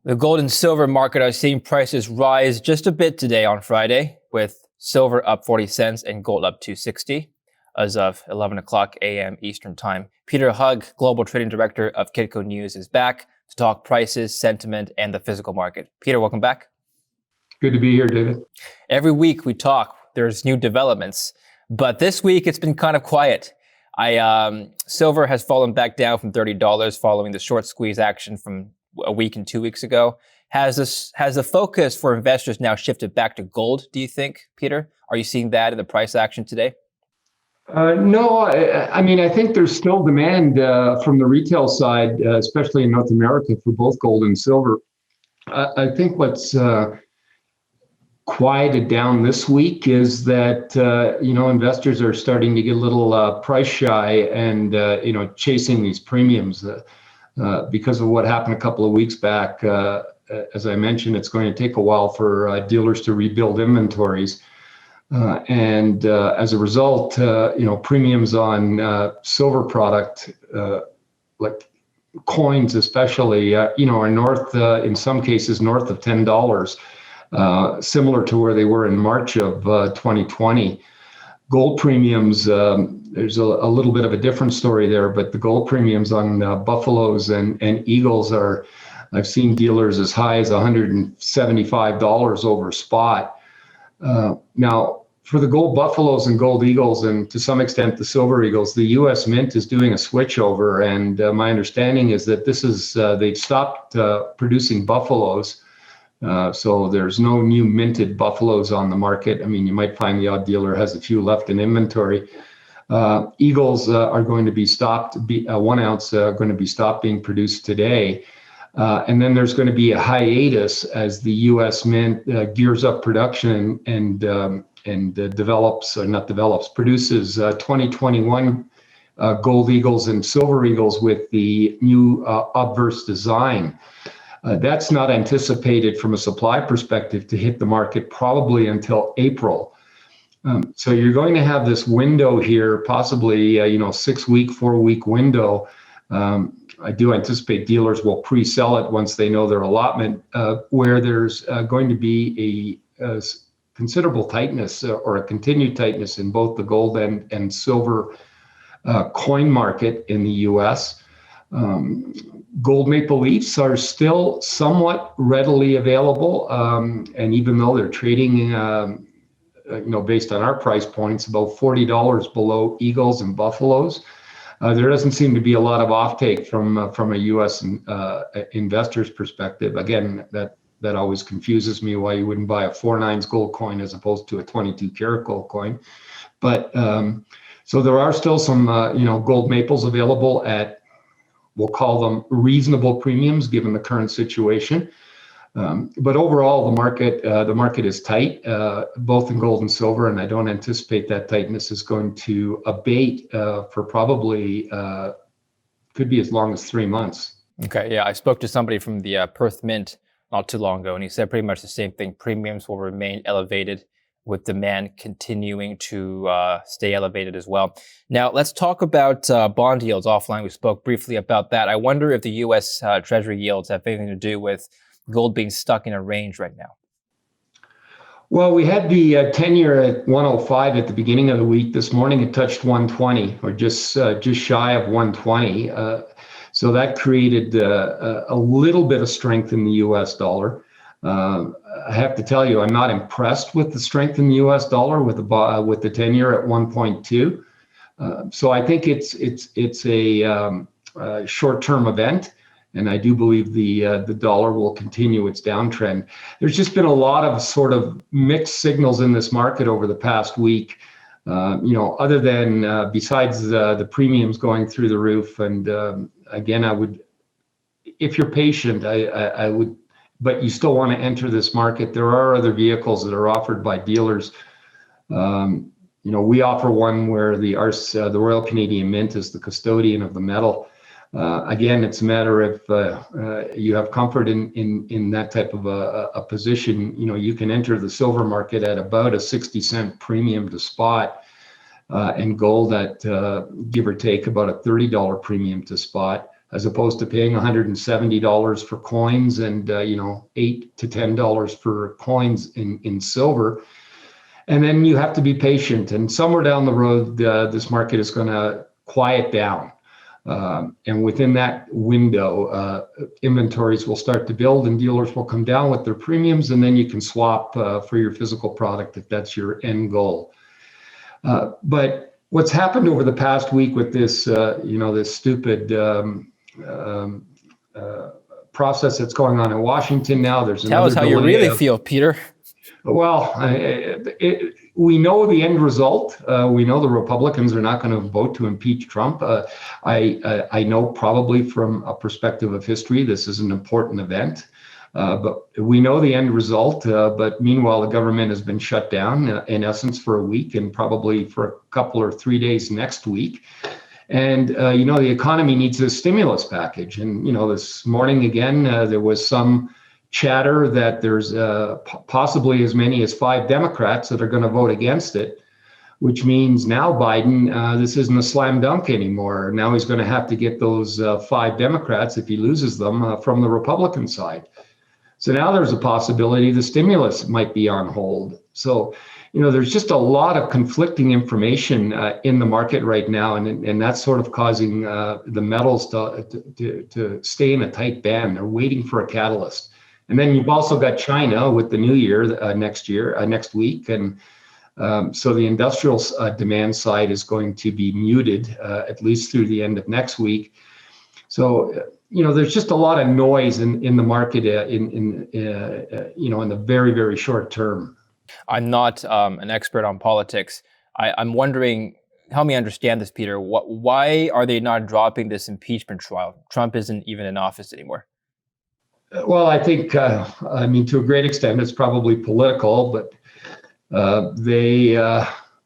The gold and silver market are seeing prices rise just a bit today on Friday, with silver up 40 cents and gold up 260 as of 11 o'clock a.m. Eastern Time. Peter Hugg, Global Trading Director of Kitco News, is back to talk prices, sentiment, and the physical market. Peter, welcome back. Good to be here, David. Every week we talk, there's new developments, but this week it's been kind of quiet. Silver has fallen back down from $30 following the short squeeze action from a week and 2 weeks ago. Has the focus for investors now shifted back to gold, do you think, Peter? Are you seeing that in the price action today? No, I think there's still demand from the retail side, especially in North America, for both gold and silver. I think what's quieted down this week is that investors are starting to get a little price shy and chasing these premiums because of what happened a couple of weeks back. As I mentioned, it's going to take a while for dealers to rebuild inventories. And as a result, premiums on silver product, like coins especially, are north, in some cases, north of $10, similar to where they were in March of 2020. Gold premiums, there's a little bit of a different story there, but the gold premiums on buffaloes and eagles I've seen dealers as high as $175 over spot. Now, for the gold buffaloes and gold eagles, and to some extent the silver eagles, the U.S. Mint is doing a switchover, and my understanding is that they've stopped producing buffaloes, so there's no new minted buffaloes on the market. I mean, you might find the odd dealer has a few left in inventory. Eagles are going to be stopped. 1 ounce going to be stopped being produced today. And then there's going to be a hiatus as the U.S. Mint gears up production and produces 2021 gold eagles and silver eagles with the new obverse design. That's not anticipated from a supply perspective to hit the market probably until April. So you're going to have this window here, possibly 6-week, 4-week window. I do anticipate dealers will pre-sell it once they know their allotment, where there's going to be a considerable tightness or a continued tightness in both the gold and silver coin market in the U.S. Gold maple leafs are still somewhat readily available, and even though they're trading, based on our price points, about $40 below eagles and buffaloes, there doesn't seem to be a lot of offtake from a U.S. investor's perspective. Again, that always confuses me why you wouldn't buy a 4/9 gold coin as opposed to a 22 karat gold coin. But so there are still some gold maples available at, we'll call them, reasonable premiums given the current situation. But overall, the market is tight, both in gold and silver, and I don't anticipate that tightness is going to abate for probably could be as long as 3 months. Okay, yeah, I spoke to somebody from the Perth Mint not too long ago, and he said pretty much the same thing. Premiums will remain elevated, with demand continuing to stay elevated as well. Now, let's talk about bond yields offline. We spoke briefly about that. I wonder if the U.S. Treasury yields have anything to do with gold being stuck in a range right now. Well, we had the 10-year at 105 at the beginning of the week. This morning it touched 120, or just shy of 120. So that created a little bit of strength in the U.S. dollar. I have to tell you, I'm not impressed with the strength in the U.S. dollar with the 10-year at 1.2. So I think it's a short-term event, and I do believe the dollar will continue its downtrend. There's just been a lot of sort of mixed signals in this market over the past week. Other than besides the premiums going through the roof, and again, I would, if you're patient, I would. But you still want to enter this market. There are other vehicles that are offered by dealers. We offer one where the Royal Canadian Mint is the custodian of the metal. Again, it's a matter of you have comfort in that type of a position. You can enter the silver market at about a 60-cent premium to spot, and gold at give or take about a $30 premium to spot. as opposed to paying $170 for coins and $8 to $10 for coins in silver. And then you have to be patient. And somewhere down the road, this market is going to quiet down. And within that window, inventories will start to build and dealers will come down with their premiums, and then you can swap for your physical product if that's your end goal. But what's happened over the past week with this, this stupid process that's going on in Washington now, Tell us how you really feel, Peter. Well, we know the end result. We know the Republicans are not going to vote to impeach Trump. I know probably from a perspective of history, this is an important event. But we know the end result. But meanwhile, the government has been shut down in essence for a week and probably for a couple or 3 days next week. And, the economy needs a stimulus package. And, this morning, again, there was some chatter that there's possibly as many as 5 Democrats that are going to vote against it, which means now Biden, this isn't a slam dunk anymore. Now he's going to have to get those 5 Democrats, if he loses them, from the Republican side. So now there's a possibility the stimulus might be on hold. So, there's just a lot of conflicting information in the market right now, and that's sort of causing the metals to stay in a tight band. They're waiting for a catalyst. And then you've also got China with the New Year next week. And so the industrial demand side is going to be muted, at least through the end of next week. So, there's just a lot of noise in the market in the very, very short term. I'm not an expert on politics. I'm wondering, help me understand this, Peter. Why are they not dropping this impeachment trial? Trump isn't even in office anymore. Well, I think, to a great extent, it's probably political, but they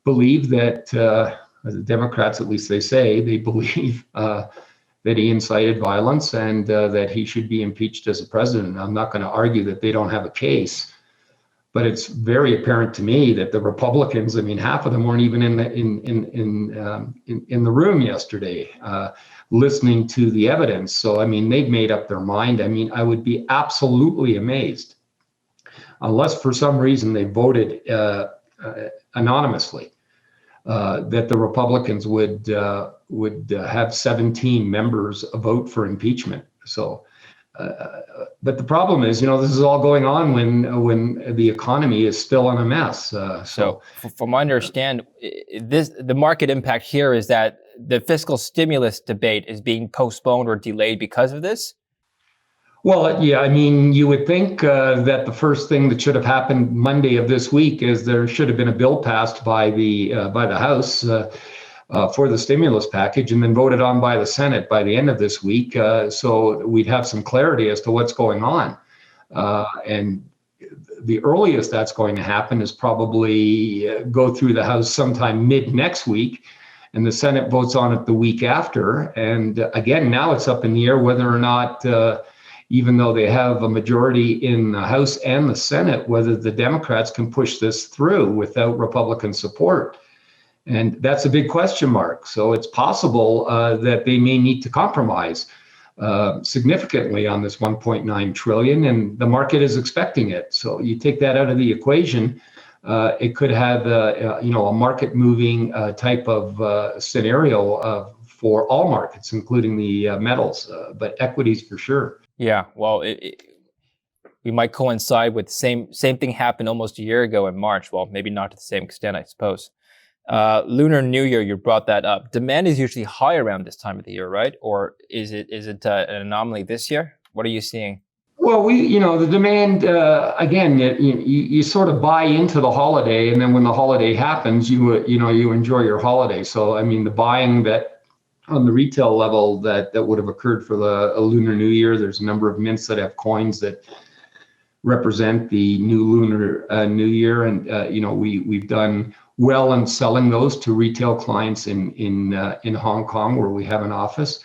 believe that, the Democrats, at least they believe that he incited violence and that he should be impeached as a president. I'm not going to argue that they don't have a case, but it's very apparent to me that the Republicans, half of them weren't even in the room yesterday. Listening to the evidence. So, they've made up their mind. I would be absolutely amazed, unless for some reason they voted anonymously, that the Republicans would have 17 members vote for impeachment. So, but the problem is, this is all going on when the economy is still in a mess. So from what I understand, the market impact here is that the fiscal stimulus debate is being postponed or delayed because of this? Well, yeah, you would think that the first thing that should have happened Monday of this week is there should have been a bill passed by the House for the stimulus package and then voted on by the Senate by the end of this week. So we'd have some clarity as to what's going on. And the earliest that's going to happen is probably go through the House sometime mid next week. And the Senate votes on it the week after. And again, now it's up in the air whether or not, even though they have a majority in the House and the Senate, whether the Democrats can push this through without Republican support. And that's a big question mark. So it's possible that they may need to compromise significantly on this 1.9 trillion, and the market is expecting it. So you take that out of the equation, it could have a market moving type of scenario for all markets, including the metals, but equities for sure. Yeah, well, we might coincide with same thing happened almost a year ago in March. Well, maybe not to the same extent, I suppose. Lunar New Year, you brought that up. Demand is usually high around this time of the year, right? Or is it an anomaly this year? What are you seeing? Well, the demand, again, you sort of buy into the holiday, and then when the holiday happens, you enjoy your holiday. So, the buying that on the retail level that would have occurred for the Lunar New Year, there's a number of mints that have coins that represent the new Lunar New Year. And, we've done well in selling those to retail clients in Hong Kong, where we have an office.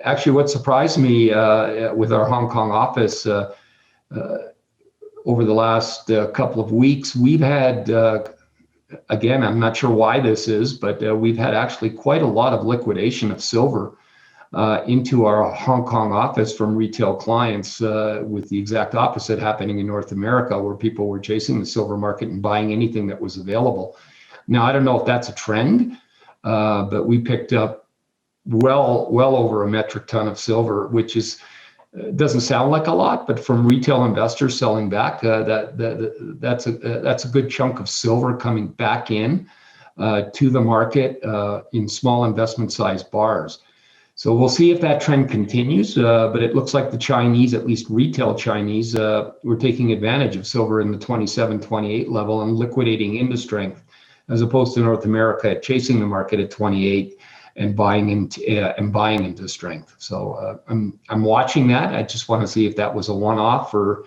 Actually, what surprised me with our Hong Kong office over the last couple of weeks, we've had, again, I'm not sure why this is, but we've had actually quite a lot of liquidation of silver into our Hong Kong office from retail clients, with the exact opposite happening in North America, where people were chasing the silver market and buying anything that was available. Now, I don't know if that's a trend, but we picked up well over a metric ton of silver, which is doesn't sound like a lot, but from retail investors selling back, that's a good chunk of silver coming back in to the market in small investment size bars. So we'll see if that trend continues, but it looks like the Chinese, at least retail Chinese, were taking advantage of silver in the 27, 28 level and liquidating into strength, as opposed to North America chasing the market at 28 and buying into strength. So I'm watching that. I just want to see if that was a one-off or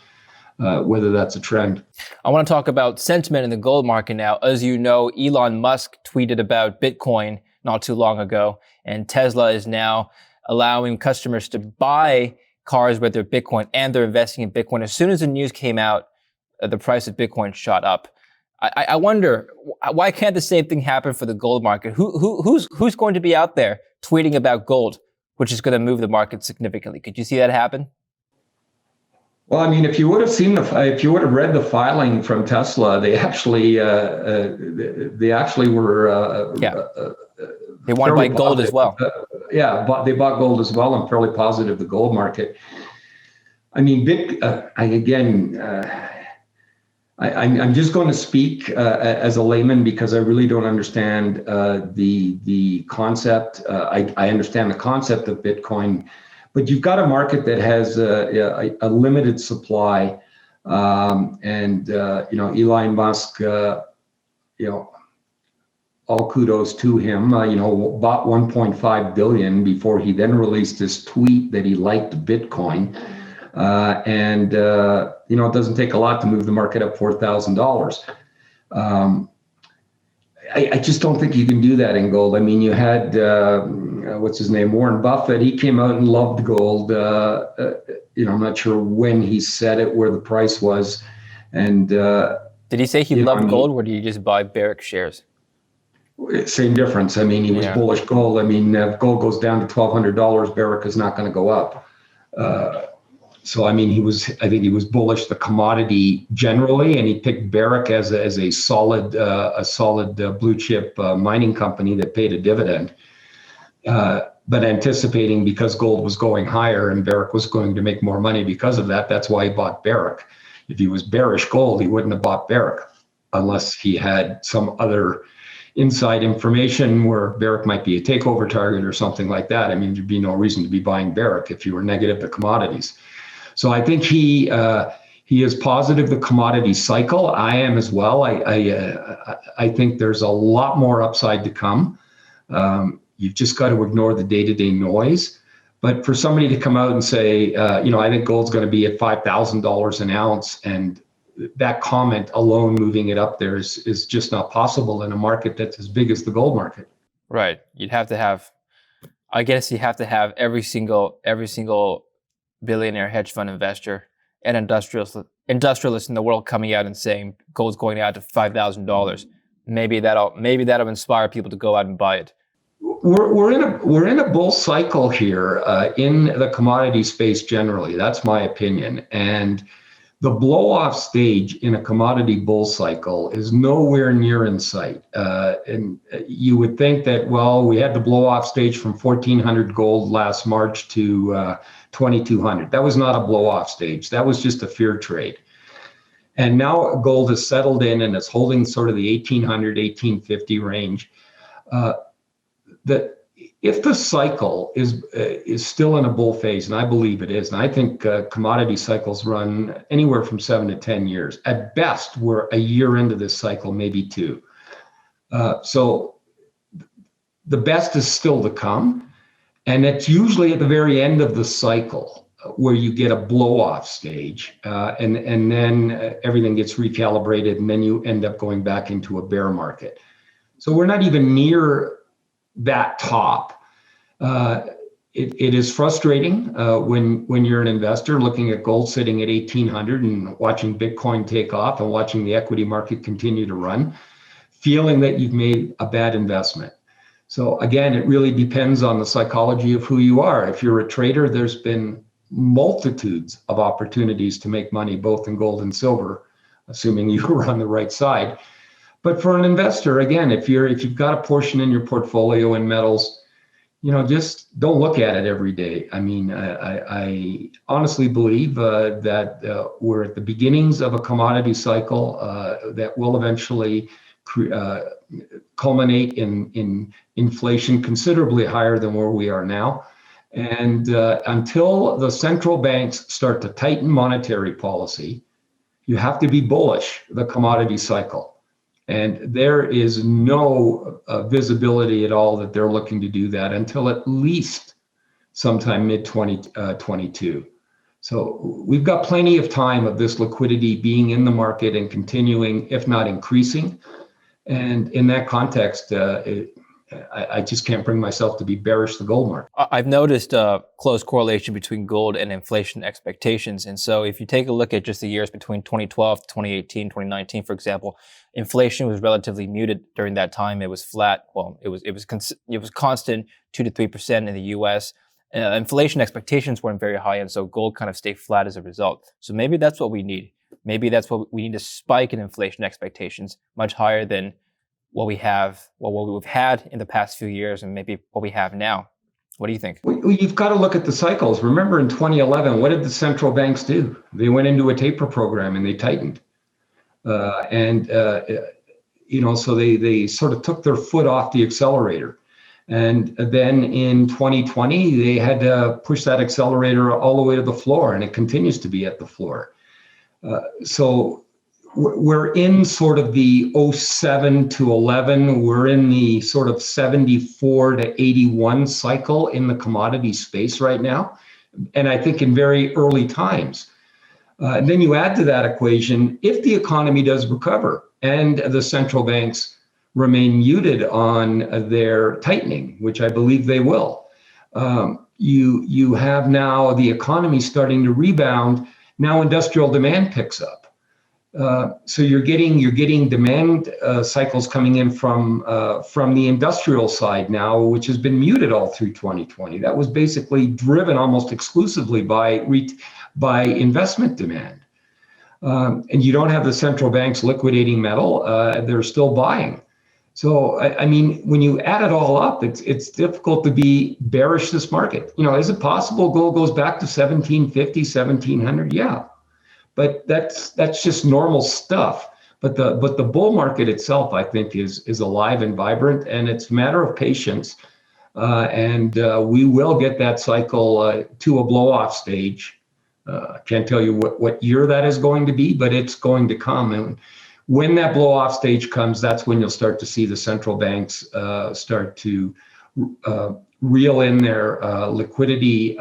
whether that's a trend. I want to talk about sentiment in the gold market now. As you know, Elon Musk tweeted about Bitcoin not too long ago, and Tesla is now allowing customers to buy cars with their Bitcoin, and they're investing in Bitcoin. As soon as the news came out, the price of Bitcoin shot up. I wonder, why can't the same thing happen for the gold market? Who's going to be out there tweeting about gold, which is going to move the market significantly? Could you see that happen? Well, I mean, if you would have read the filing from Tesla, they actually were they want to buy gold as well. They bought gold as well. I'm fairly positive the gold market. I mean, I'm just going to speak as a layman because I really don't understand the concept. I understand the concept of Bitcoin, but you've got a market that has a limited supply, and Elon Musk, all kudos to him. Bought 1.5 billion before he then released this tweet that he liked Bitcoin. It doesn't take a lot to move the market up $4,000. I just don't think you can do that in gold. I mean, you had, what's his name, Warren Buffett. He came out and loved gold. I'm not sure when he said it, where the price was. And did he say he loved gold, or did he just buy Barrick shares? Same difference. I mean, he was bullish gold. I mean, if gold goes down to $1,200, Barrick is not going to go up. So, I mean, I think he was bullish the commodity generally, and he picked Barrick as a solid blue chip mining company that paid a dividend. But anticipating, because gold was going higher and Barrick was going to make more money because of that, that's why he bought Barrick. If he was bearish gold, he wouldn't have bought Barrick unless he had some other inside information where Barrick might be a takeover target or something like that. I mean, there'd be no reason to be buying Barrick if you were negative to commodities. So I think he is positive the commodity cycle. I am as well. I think there's a lot more upside to come. You've just got to ignore the day-to-day noise. But for somebody to come out and say, I think gold's going to be at $5,000 an ounce, and that comment alone moving it up there is just not possible in a market that's as big as the gold market. Right. You have to have every single billionaire hedge fund investor and industrialist in the world coming out and saying gold's going out to $5,000. Maybe that'll inspire people to go out and buy it. We're in a bull cycle here in the commodity space generally. That's my opinion. And the blow-off stage in a commodity bull cycle is nowhere near in sight. And you would think that, well, we had the blow-off stage from 1,400 gold last March to 2,200. That was not a blow-off stage. That was just a fear trade. And now gold has settled in and it's holding sort of the 1,800, 1,850 range. That if the cycle is still in a bull phase, and I believe it is, and I think commodity cycles run anywhere from 7 to 10 years. At best, we're a year into this cycle, maybe 2. So the best is still to come, and it's usually at the very end of the cycle where you get a blow-off stage, and then everything gets recalibrated, and then you end up going back into a bear market. So we're not even near that top. It is frustrating when you're an investor looking at gold sitting at 1,800 and watching Bitcoin take off and watching the equity market continue to run, feeling that you've made a bad investment. So again, it really depends on the psychology of who you are. If you're a trader, there's been multitudes of opportunities to make money, both in gold and silver, assuming you were on the right side. But for an investor, again, if you've got a portion in your portfolio in metals, just don't look at it every day. I mean, I honestly believe that we're at the beginnings of a commodity cycle that will eventually culminate in inflation considerably higher than where we are now. And until the central banks start to tighten monetary policy, you have to be bullish the commodity cycle. And there is no visibility at all that they're looking to do that until at least sometime mid-2022. So we've got plenty of time of this liquidity being in the market and continuing, if not increasing. And in that context, I just can't bring myself to be bearish the gold market. I've noticed a close correlation between gold and inflation expectations. And so if you take a look at just the years between 2012, 2018, 2019, for example, inflation was relatively muted during that time. It was flat. Well, it was constant 2 to 3% in the US. Inflation expectations weren't very high, and so gold kind of stayed flat as a result. So maybe that's what we need. Maybe that's what we need, a spike in inflation expectations, much higher than what we've had in the past few years, and maybe what we have now. What do you think? Well, you've got to look at the cycles. Remember in 2011, what did the central banks do? They went into a taper program and they tightened. So they sort of took their foot off the accelerator. And then in 2020, they had to push that accelerator all the way to the floor, and it continues to be at the floor. So we're in sort of the 07 to 11. We're in the sort of 74 to 81 cycle in the commodity space right now. And I think in very early times. And then you add to that equation, if the economy does recover and the central banks remain muted on their tightening, which I believe they will, you have now the economy starting to rebound. Now industrial demand picks up. So you're getting demand cycles coming in from the industrial side now, which has been muted all through 2020. That was basically driven almost exclusively by investment demand. And you don't have the central banks liquidating metal; they're still buying. So I mean, when you add it all up, it's difficult to be bearish this market. Is it possible gold goes back to 1750, 1700? Yeah. But that's just normal stuff. But the bull market itself, I think, is alive and vibrant, and it's a matter of patience. And we will get that cycle to a blow-off stage. I can't tell you what year that is going to be, but it's going to come. And when that blow-off stage comes, that's when you'll start to see the central banks start to reel in their liquidity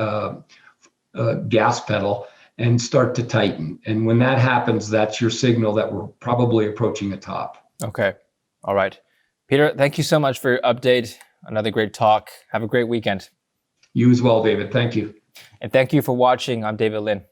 gas pedal and start to tighten. And when that happens, that's your signal that we're probably approaching a top. Okay. All right. Peter, thank you so much for your update. Another great talk. Have a great weekend. You as well, David. Thank you. And thank you for watching. I'm David Lin.